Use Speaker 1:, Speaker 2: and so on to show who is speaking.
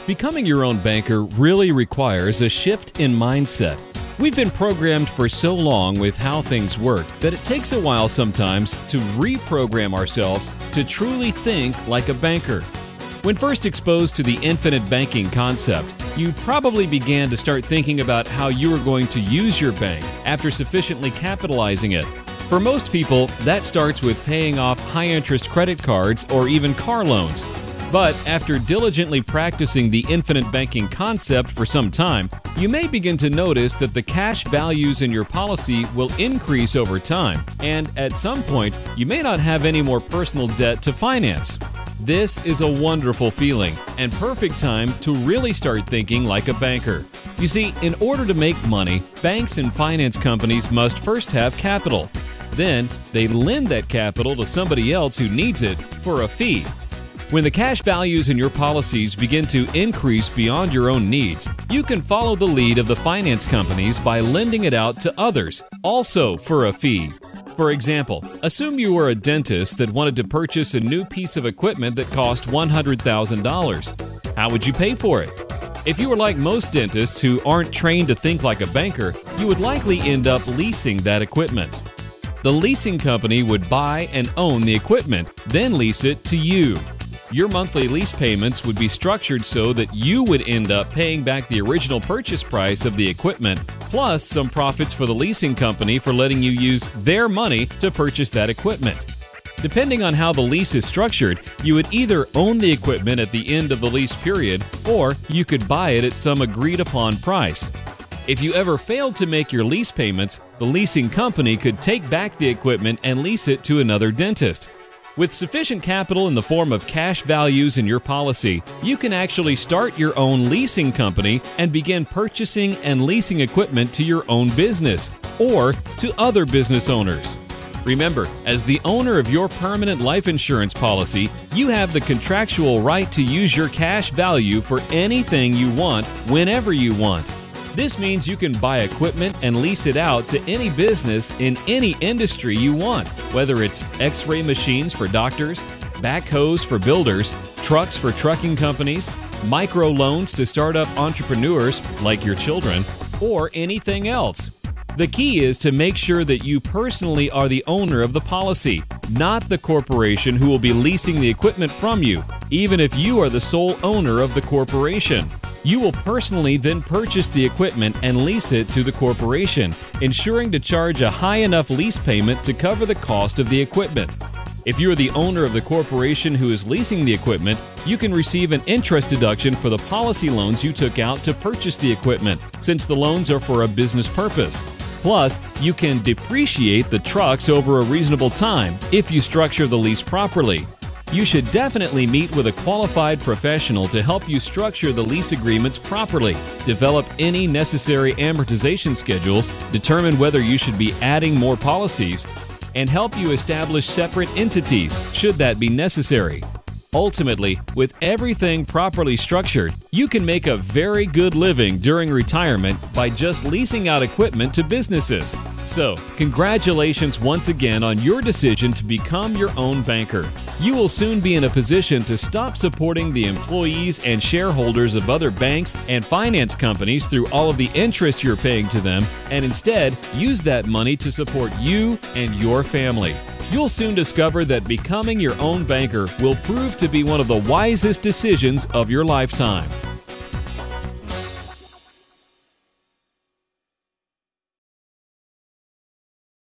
Speaker 1: Becoming your own banker really requires a shift in mindset. We've been programmed for so long with how things work that it takes a while sometimes to reprogram ourselves to truly think like a banker. When first exposed to the infinite banking concept, you probably began to start thinking about how you were going to use your bank after sufficiently capitalizing it. For most people, that starts with paying off high-interest credit cards or even car loans. But after diligently practicing the infinite banking concept for some time, you may begin to notice that the cash values in your policy will increase over time, and at some point, you may not have any more personal debt to finance. This is a wonderful feeling and perfect time to really start thinking like a banker. You see, in order to make money, banks and finance companies must first have capital. Then, they lend that capital to somebody else who needs it for a fee. When the cash values in your policies begin to increase beyond your own needs, you can follow the lead of the finance companies by lending it out to others, also for a fee. For example, assume you were a dentist that wanted to purchase a new piece of equipment that cost $100,000. How would you pay for it? If you were like most dentists who aren't trained to think like a banker, you would likely end up leasing that equipment. The leasing company would buy and own the equipment, then lease it to you. Your monthly lease payments would be structured so that you would end up paying back the original purchase price of the equipment, plus some profits for the leasing company for letting you use their money to purchase that equipment. Depending on how the lease is structured, you would either own the equipment at the end of the lease period, or you could buy it at some agreed-upon price. If you ever failed to make your lease payments, the leasing company could take back the equipment and lease it to another dentist. With sufficient capital in the form of cash values in your policy, you can actually start your own leasing company and begin purchasing and leasing equipment to your own business or to other business owners. Remember, as the owner of your permanent life insurance policy, you have the contractual right to use your cash value for anything you want, whenever you want. This means you can buy equipment and lease it out to any business in any industry you want, whether it's X-ray machines for doctors, backhoes for builders, trucks for trucking companies, microloans to startup entrepreneurs like your children, or anything else. The key is to make sure that you personally are the owner of the policy, not the corporation who will be leasing the equipment from you, even if you are the sole owner of the corporation. You will personally then purchase the equipment and lease it to the corporation, ensuring to charge a high enough lease payment to cover the cost of the equipment. If you are the owner of the corporation who is leasing the equipment, you can receive an interest deduction for the policy loans you took out to purchase the equipment, since the loans are for a business purpose. Plus, you can depreciate the trucks over a reasonable time if you structure the lease properly. You should definitely meet with a qualified professional to help you structure the lease agreements properly, develop any necessary amortization schedules, determine whether you should be adding more policies, and help you establish separate entities should that be necessary. Ultimately, with everything properly structured, you can make a very good living during retirement by just leasing out equipment to businesses. So, congratulations once again on your decision to become your own banker. You will soon be in a position to stop supporting the employees and shareholders of other banks and finance companies through all of the interest you're paying to them, and instead use that money to support you and your family. You'll soon discover that becoming your own banker will prove to be one of the wisest decisions of your lifetime.